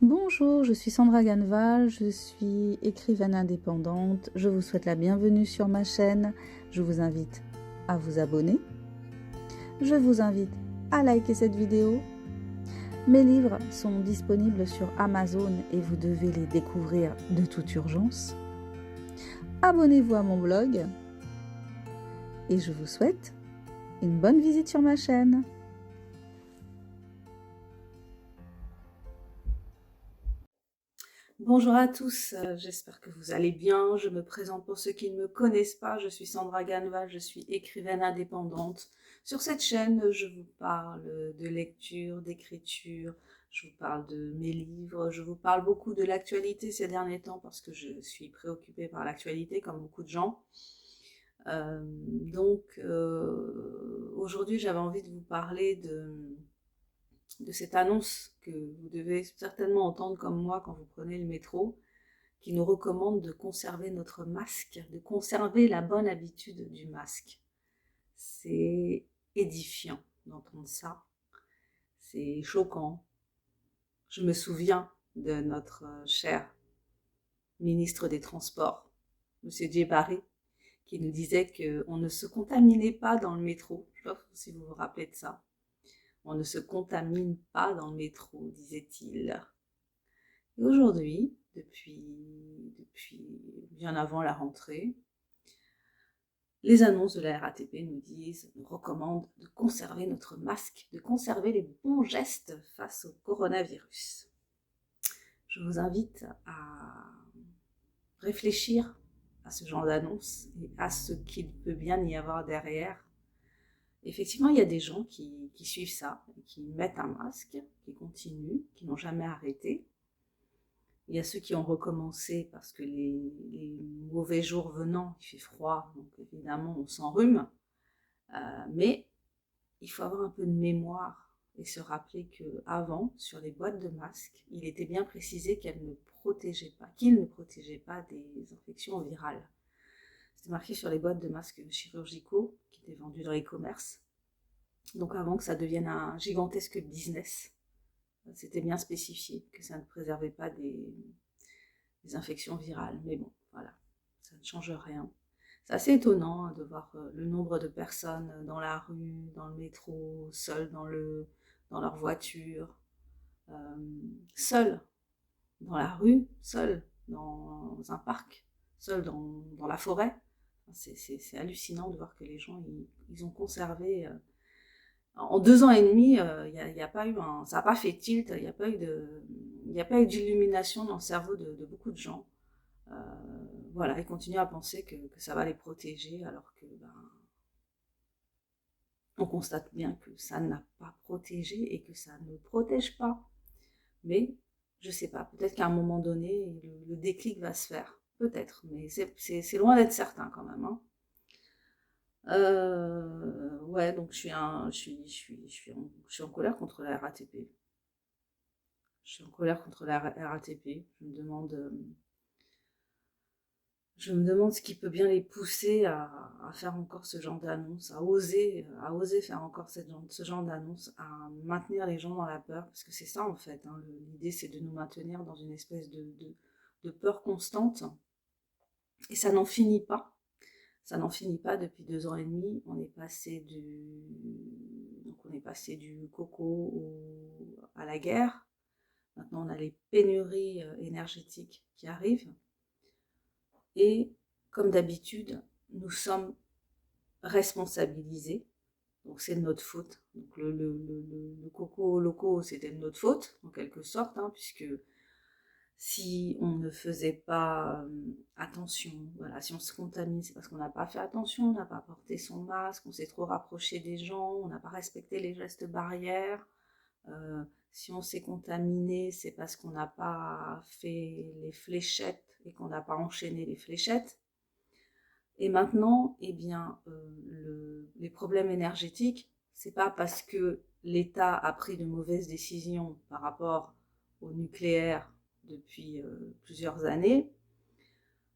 Bonjour, je suis Sandra Ganval, je suis écrivaine indépendante. Je vous souhaite la bienvenue sur ma chaîne. Je vous invite à vous abonner. Je vous invite à liker cette vidéo. Mes livres sont disponibles sur Amazon et vous devez les découvrir de toute urgence. Abonnez-vous à mon blog et je vous souhaite une bonne visite sur ma chaîne. Bonjour à tous, j'espère que vous allez bien. Je me présente pour ceux qui ne me connaissent pas, je suis Sandra Ganval, je suis écrivaine indépendante. Sur cette chaîne, je vous parle de lecture, d'écriture, je vous parle de mes livres, je vous parle beaucoup de l'actualité ces derniers temps parce que je suis préoccupée par l'actualité comme beaucoup de gens. Aujourd'hui, j'avais envie de vous parler de cette annonce que vous devez certainement entendre comme moi quand vous prenez le métro, qui nous recommande de conserver notre masque, de conserver la bonne habitude du masque. C'est édifiant d'entendre ça, c'est choquant. Je me souviens de notre cher ministre des Transports, Monsieur Djebari, qui nous disait qu'on ne se contaminait pas dans le métro. Je ne sais pas si vous vous rappelez de ça. On ne se contamine pas dans le métro, disait-il. Et aujourd'hui, depuis bien avant la rentrée, les annonces de la RATP nous recommandent de conserver notre masque, de conserver les bons gestes face au coronavirus. Je vous invite à réfléchir à ce genre d'annonce et à ce qu'il peut bien y avoir derrière. Effectivement, il y a des gens qui suivent ça, qui mettent un masque, qui continuent, qui n'ont jamais arrêté. Il y a ceux qui ont recommencé parce que les mauvais jours venant, il fait froid, donc évidemment on s'enrhume. Mais il faut avoir un peu de mémoire et se rappeler qu'avant, sur les boîtes de masques, il était bien précisé qu'ils ne protégeaient pas des infections virales. C'était marqué sur les boîtes de masques chirurgicaux qui étaient vendus dans les commerces. Donc avant que ça devienne un gigantesque business, c'était bien spécifié que ça ne préservait pas des infections virales. Mais bon, voilà, ça ne change rien. C'est assez étonnant de voir le nombre de personnes dans la rue, dans le métro, seules dans leur voiture, seules dans la rue, seules dans un parc, seules dans la forêt. C'est hallucinant de voir que les gens, ils ont conservé... en 2 ans et demi, y a pas eu ça n'a pas fait tilt, il n'y a pas eu d'illumination dans le cerveau de beaucoup de gens. Euh, voilà, ils continuent à penser que ça va les protéger, alors que on constate bien que ça n'a pas protégé et que ça ne protège pas. Mais je sais pas, peut-être qu'à un moment donné, le déclic va se faire. Peut-être, mais c'est loin d'être certain quand même. Hein. Ouais, donc je suis en colère contre la RATP. Je suis en colère contre la RATP. Je me demande ce qui peut bien les pousser à faire encore ce genre d'annonce, à oser faire encore ce genre d'annonce, à maintenir les gens dans la peur, parce que c'est ça en fait. Hein, l'idée c'est de nous maintenir dans une espèce de peur constante, et ça n'en finit pas. Ça n'en finit pas depuis 2 ans et demi. On est passé du coco à la guerre. Maintenant, on a les pénuries énergétiques qui arrivent. Et comme d'habitude, nous sommes responsabilisés. Donc c'est de notre faute. Donc le coco loco, c'était de notre faute, en quelque sorte, hein, puisque si on ne faisait pas attention, voilà, si on se contamine, c'est parce qu'on n'a pas fait attention, on n'a pas porté son masque, on s'est trop rapproché des gens, on n'a pas respecté les gestes barrières. Si on s'est contaminé, c'est parce qu'on n'a pas fait les fléchettes et qu'on n'a pas enchaîné les fléchettes. Et maintenant, eh bien, les problèmes énergétiques, c'est pas parce que l'État a pris de mauvaises décisions par rapport au nucléaire depuis plusieurs années.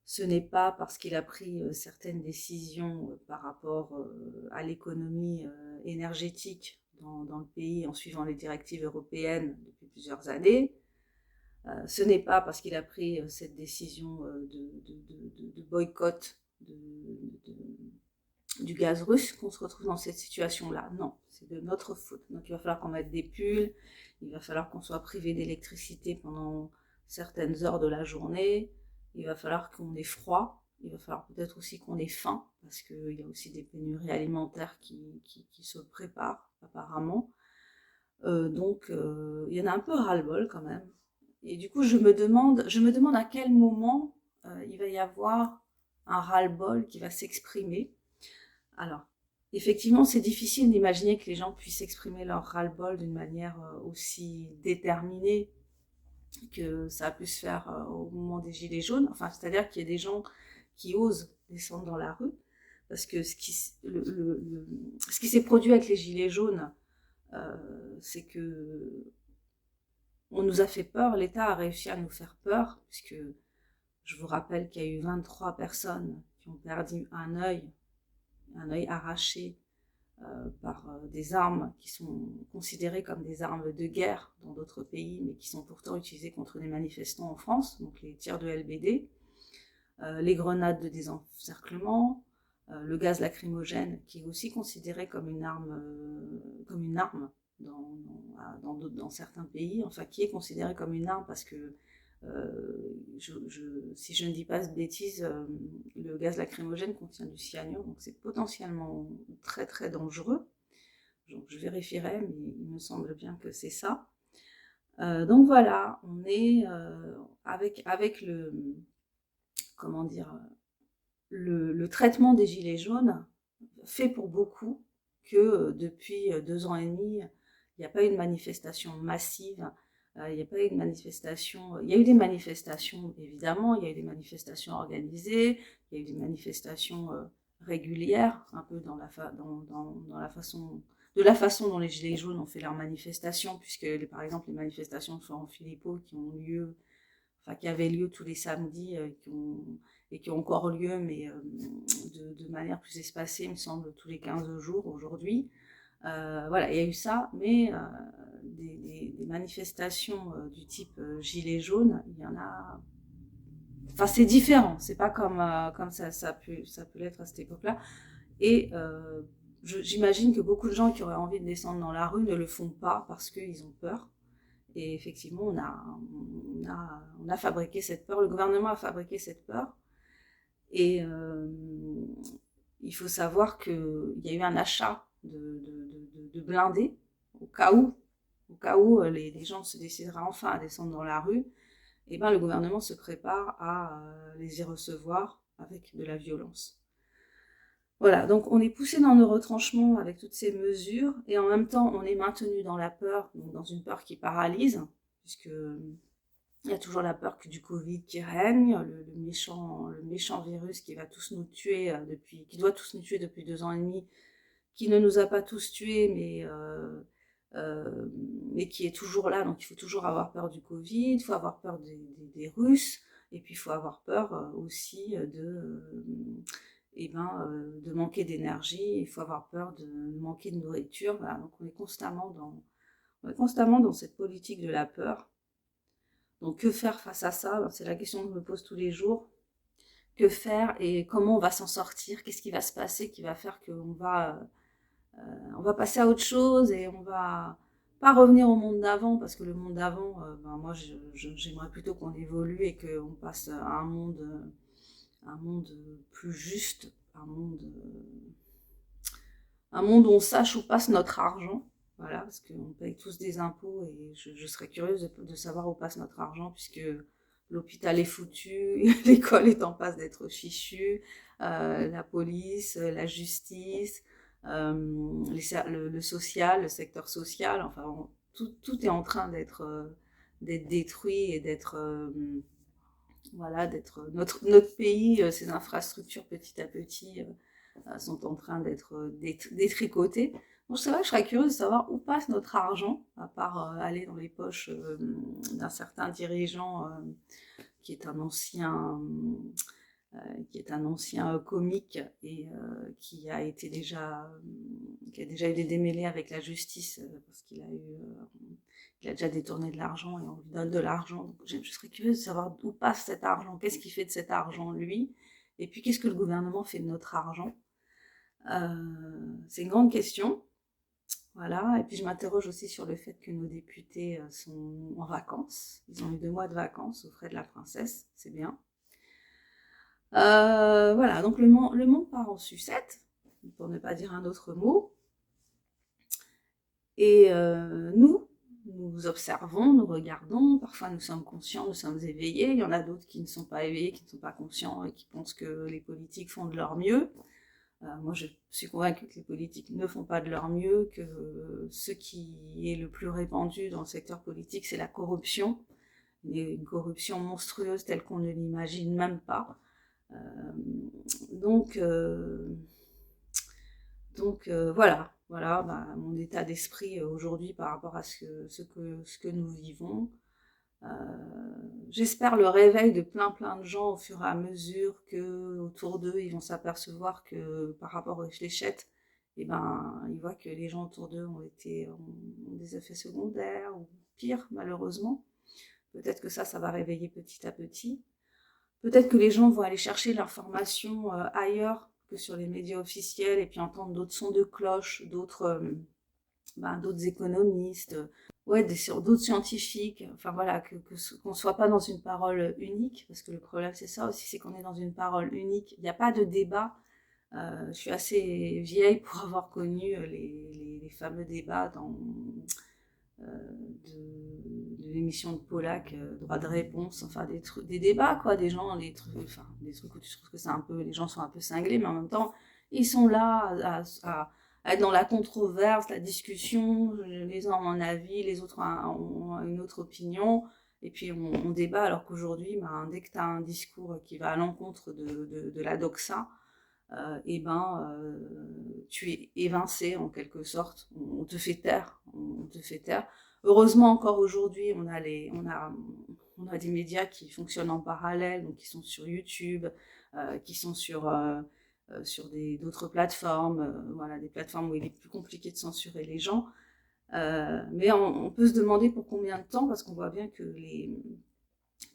Ce n'est pas parce qu'il a pris certaines décisions par rapport à l'économie énergétique dans le pays en suivant les directives européennes depuis plusieurs années. Ce n'est pas parce qu'il a pris cette décision de boycott du gaz russe qu'on se retrouve dans cette situation-là. Non, c'est de notre faute. Donc il va falloir qu'on mette des pulls, il va falloir qu'on soit privé d'électricité pendant certaines heures de la journée, il va falloir qu'on ait froid, il va falloir peut-être aussi qu'on ait faim, parce qu'il y a aussi des pénuries alimentaires qui se préparent apparemment. Donc il y en a un peu ras-le-bol quand même. Et du coup, je me demande à quel moment il va y avoir un ras-le-bol qui va s'exprimer. Alors, effectivement, c'est difficile d'imaginer que les gens puissent exprimer leur ras-le-bol d'une manière aussi déterminée que ça a pu se faire au moment des Gilets jaunes. Enfin, c'est-à-dire qu'il y a des gens qui osent descendre dans la rue, parce que ce qui s'est produit avec les Gilets jaunes, c'est que on nous a fait peur, l'État a réussi à nous faire peur, puisque je vous rappelle qu'il y a eu 23 personnes qui ont perdu un œil arraché par des armes qui sont considérées comme des armes de guerre dans d'autres pays, mais qui sont pourtant utilisées contre les manifestants en France, donc les tirs de LBD, les grenades de désencerclement, le gaz lacrymogène, qui est aussi considéré comme une arme dans certains pays, enfin qui est considéré comme une arme parce que si je ne dis pas de bêtises, le gaz lacrymogène contient du cyanure, donc c'est potentiellement très très dangereux. Donc je vérifierai, mais il me semble bien que c'est ça. Donc voilà, on est avec le, comment dire, le traitement des gilets jaunes fait pour beaucoup que depuis 2 ans et demi, il n'y a pas eu de manifestation massive. Il n'y a pas eu de manifestation. Il y a eu des manifestations, évidemment, il y a eu des manifestations organisées, il y a eu des manifestations régulières, un peu dans la façon dont les Gilets jaunes ont fait leurs manifestations, puisque par exemple les manifestations de Florent Philippot qui avaient lieu tous les samedis, qui ont encore lieu, mais de manière plus espacée, il me semble, tous les 15 jours aujourd'hui. Voilà, il y a eu ça, mais des manifestations du type gilet jaune, il y en a. Enfin, c'est différent, c'est pas comme ça peut l'être à cette époque-là. Et j'imagine que beaucoup de gens qui auraient envie de descendre dans la rue ne le font pas parce qu'ils ont peur. Et effectivement, on a fabriqué cette peur, le gouvernement a fabriqué cette peur. Et il faut savoir qu'il y a eu un achat de blindés au cas où les gens se décideraient enfin à descendre dans la rue. Et ben le gouvernement se prépare à les y recevoir avec de la violence. Voilà, donc on est poussé dans nos retranchements avec toutes ces mesures, et en même temps on est maintenu dans la peur, donc dans une peur qui paralyse, puisque il y a toujours la peur du Covid qui règne, le méchant virus qui va tous nous tuer qui doit tous nous tuer depuis 2 ans et demi, qui ne nous a pas tous tués, mais qui est toujours là. Donc il faut toujours avoir peur du Covid, il faut avoir peur des Russes, et puis il faut avoir peur aussi de manquer d'énergie, il faut avoir peur de manquer de nourriture. Voilà. Donc on est constamment dans cette politique de la peur. Donc que faire face à ça? C'est la question que je me pose tous les jours. Que faire et comment on va s'en sortir? Qu'est-ce qui va se passer qui va faire qu'on va passer à autre chose et on va pas revenir au monde d'avant, parce que le monde d'avant, moi j'aimerais plutôt qu'on évolue et qu'on passe à un monde plus juste, un monde où on sache où passe notre argent. Voilà, parce qu'on paye tous des impôts et je serais curieuse de savoir où passe notre argent, puisque l'hôpital est foutu, l'école est en passe d'être fichue, la police, la justice, le social, le secteur social, enfin tout est en train d'être détruit et d'être notre pays, ses infrastructures petit à petit sont en train d'être détricotées. Donc c'est vrai que je serais curieuse de savoir où passe notre argent, à part aller dans les poches d'un certain dirigeant qui est un ancien qui est un ancien comique et qui a déjà eu des démêlés avec la justice parce qu'il a déjà détourné de l'argent et on lui donne de l'argent. Donc je serais curieuse de savoir d'où passe cet argent, qu'est-ce qu'il fait de cet argent lui, et puis qu'est-ce que le gouvernement fait de notre argent. C'est une grande question. Voilà, et puis je m'interroge aussi sur le fait que nos députés sont en vacances. Ils ont eu 2 mois de vacances aux frais de la princesse, c'est bien. Voilà, donc le monde part en sucette, pour ne pas dire un autre mot. Et nous observons, nous regardons, parfois nous sommes conscients, nous sommes éveillés. Il y en a d'autres qui ne sont pas éveillés, qui ne sont pas conscients et qui pensent que les politiques font de leur mieux. Moi, je suis convaincue que les politiques ne font pas de leur mieux, que ce qui est le plus répandu dans le secteur politique, c'est la corruption. Une corruption monstrueuse telle qu'on ne l'imagine même pas. Donc voilà, mon état d'esprit aujourd'hui par rapport à ce que nous vivons. J'espère le réveil de plein de gens au fur et à mesure que autour d'eux ils vont s'apercevoir que par rapport aux fléchettes, ils voient que les gens autour d'eux ont des effets secondaires ou pire malheureusement. Peut-être que ça va réveiller petit à petit. Peut-être que les gens vont aller chercher l'information ailleurs que sur les médias officiels et puis entendre d'autres sons de cloche, d'autres économistes, d'autres scientifiques, enfin voilà, qu'on ne soit pas dans une parole unique, parce que le problème c'est ça aussi, c'est qu'on est dans une parole unique, il n'y a pas de débat. Je suis assez vieille pour avoir connu les fameux débats de l'émission de Pollack, droit de réponse, enfin des débats quoi, des trucs où tu trouves que les gens sont un peu cinglés, mais en même temps ils sont là à être dans la controverse, la discussion, les uns ont un avis, les autres ont une autre opinion, et puis on débat, alors qu'aujourd'hui, dès que tu as un discours qui va à l'encontre de la doxa, tu es évincé en quelque sorte, on te fait taire, Heureusement encore aujourd'hui, on a des médias qui fonctionnent en parallèle, donc qui sont sur YouTube, qui sont sur d'autres plateformes, voilà, des plateformes où il est plus compliqué de censurer les gens. Mais on peut se demander pour combien de temps, parce qu'on voit bien que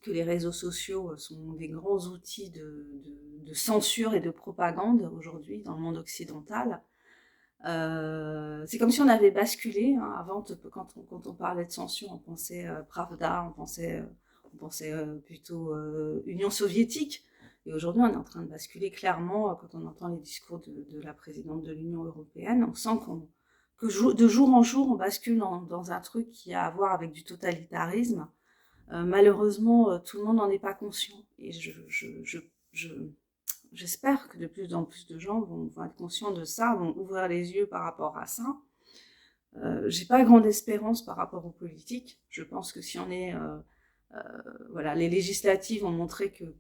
les réseaux sociaux sont des grands outils de censure et de propagande aujourd'hui dans le monde occidental. C'est comme si on avait basculé, hein. Avant, quand on parlait de censure, on pensait Pravda, on pensait plutôt Union soviétique. Et aujourd'hui, on est en train de basculer clairement, quand on entend les discours de la présidente de l'Union européenne, on sent que de jour en jour, on bascule dans un truc qui a à voir avec du totalitarisme. Malheureusement, tout le monde n'en est pas conscient. Et j'espère que de plus en plus de gens vont être conscients de ça, vont ouvrir les yeux par rapport à ça. J'ai pas grande espérance par rapport aux politiques. Je pense que si on est... voilà, les législatives ont montré que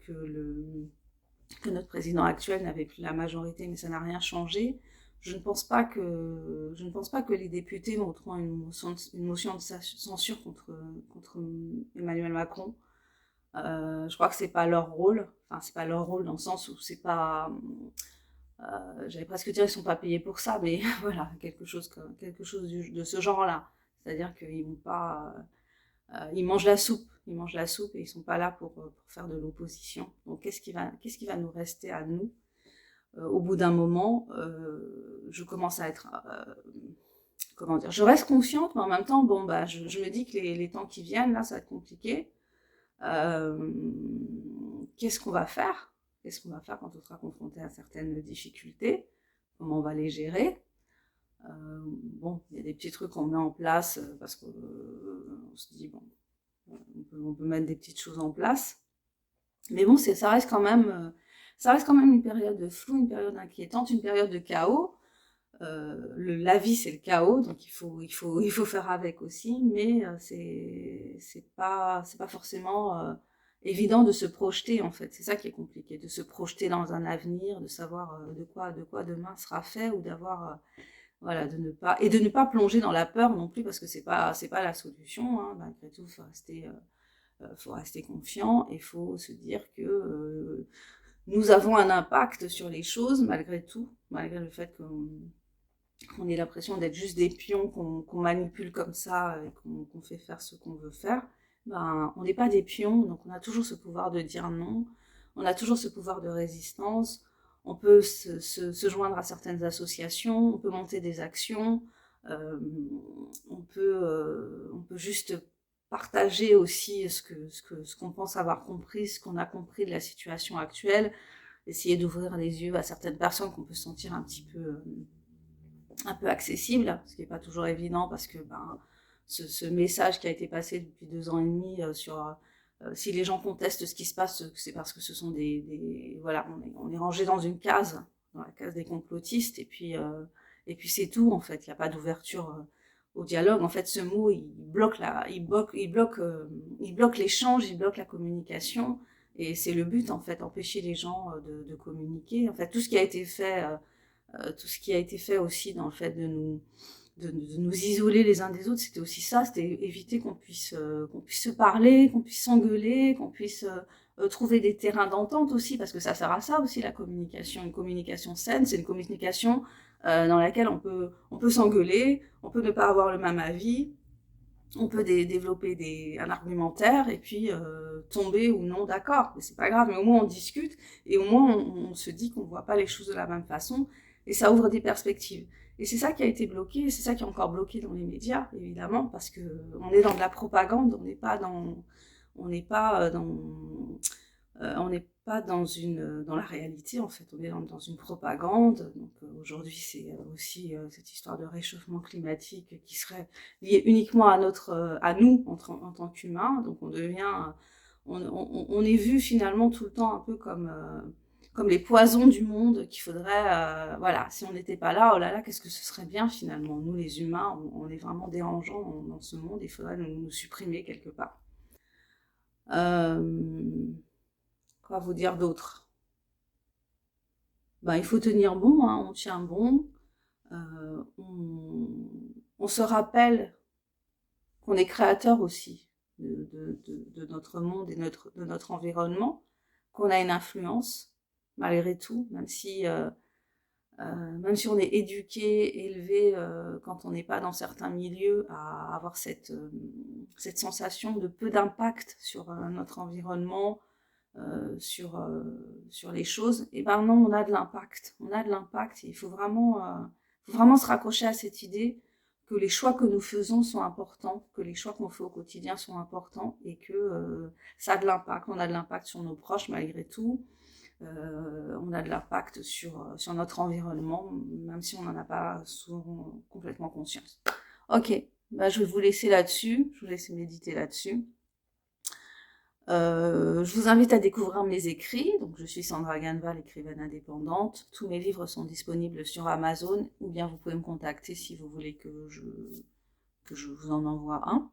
notre président actuel n'avait plus la majorité, mais ça n'a rien changé. Je ne pense pas que les députés montreront une motion de censure contre Emmanuel Macron. Je crois que c'est pas leur rôle. Enfin, c'est pas leur rôle dans le sens où c'est pas... j'allais presque dire qu'ils sont pas payés pour ça, mais voilà, quelque chose de ce genre-là. C'est-à-dire qu'ils vont pas... ils mangent la soupe. Ils mangent la soupe et ils sont pas là pour faire de l'opposition. Donc qu'est-ce qui va nous rester à nous au bout d'un moment? Je commence à être... comment dire? Je reste confiante, mais en même temps, je me dis que les temps qui viennent, là, ça va être compliqué. Qu'est-ce qu'on va faire? Qu'est-ce qu'on va faire quand on sera confronté à certaines difficultés? Comment on va les gérer? Il y a des petits trucs qu'on met en place parce qu'on se dit, on peut mettre des petites choses en place. Mais bon, ça reste quand même une période de flou, une période inquiétante, une période de chaos. La vie, c'est le chaos, donc il faut faire avec aussi, mais c'est pas forcément évident de se projeter en fait. C'est ça qui est compliqué, de se projeter dans un avenir, de savoir de quoi demain sera fait, ou d'avoir voilà, de ne pas plonger dans la peur non plus, parce que c'est pas la solution, hein. Malgré tout, faut rester confiant, et faut se dire que nous avons un impact sur les choses malgré tout, malgré le fait qu'on ait l'impression d'être juste des pions qu'on manipule comme ça et qu'on fait faire ce qu'on veut faire. Ben, on n'est pas des pions, donc on a toujours ce pouvoir de dire non, on a toujours ce pouvoir de résistance, on peut se joindre à certaines associations, on peut monter des actions, on peut juste partager aussi ce qu'on pense avoir compris, ce qu'on a compris de la situation actuelle, essayer d'ouvrir les yeux à certaines personnes qu'on peut sentir un peu accessible, ce qui n'est pas toujours évident parce que ce message qui a été passé depuis 2 ans et demi sur si les gens contestent ce qui se passe, c'est parce que ce sont voilà, on est rangé dans une case, dans la case des complotistes, et puis c'est tout en fait, il n'y a pas d'ouverture au dialogue. En fait, ce mot il bloque l'échange, il bloque la communication, et c'est le but en fait, empêcher les gens de communiquer. En fait, tout ce qui a été fait aussi dans le fait de nous isoler les uns des autres, c'était aussi ça, c'était éviter qu'on puisse se parler, qu'on puisse s'engueuler, qu'on puisse trouver des terrains d'entente aussi, parce que ça sert à ça aussi la communication. Une communication saine, c'est une communication dans laquelle on peut s'engueuler, on peut ne pas avoir le même avis, on peut développer un argumentaire et puis tomber ou non d'accord, mais c'est pas grave, mais au moins on discute et au moins on se dit qu'on voit pas les choses de la même façon et ça ouvre des perspectives. Et c'est ça qui a été bloqué, et c'est ça qui est encore bloqué dans les médias, évidemment, parce que on est dans de la propagande, on n'est pas dans dans la réalité, en fait, on est dans une propagande. Donc aujourd'hui, c'est aussi cette histoire de réchauffement climatique qui serait liée uniquement à nous en tant qu'humains. Donc on est vu finalement tout le temps un peu comme les poisons du monde qu'il faudrait, voilà, si on n'était pas là, oh là là, qu'est-ce que ce serait bien finalement. Nous les humains, on est vraiment dérangeants dans ce monde, il faudrait nous supprimer quelque part. Quoi vous dire d'autre? Il faut tenir bon, hein, on tient bon, on se rappelle qu'on est créateur aussi de notre monde et de notre environnement, qu'on a une influence malgré tout, même si on est éduqué, élevé, quand on n'est pas dans certains milieux, à avoir cette sensation de peu d'impact sur notre environnement, sur les choses, et ben non, on a de l'impact, et il faut vraiment se raccrocher à cette idée que les choix que nous faisons sont importants, que les choix qu'on fait au quotidien sont importants, et que ça a de l'impact, on a de l'impact sur nos proches malgré tout, on a de l'impact sur notre environnement, même si on n'en a pas souvent complètement conscience. Ok, je vais vous laisser là-dessus, je vous laisse méditer là-dessus. Je vous invite à découvrir mes écrits. Donc, je suis Sandra Ganval, écrivaine indépendante. Tous mes livres sont disponibles sur Amazon, ou bien vous pouvez me contacter si vous voulez que je vous en envoie un.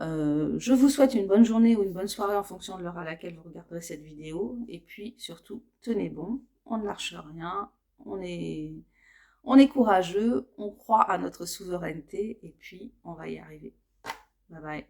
Je vous souhaite une bonne journée ou une bonne soirée en fonction de l'heure à laquelle vous regarderez cette vidéo. Et puis, surtout, tenez bon, on ne lâche rien, on est courageux, on croit à notre souveraineté, et puis on va y arriver. Bye bye.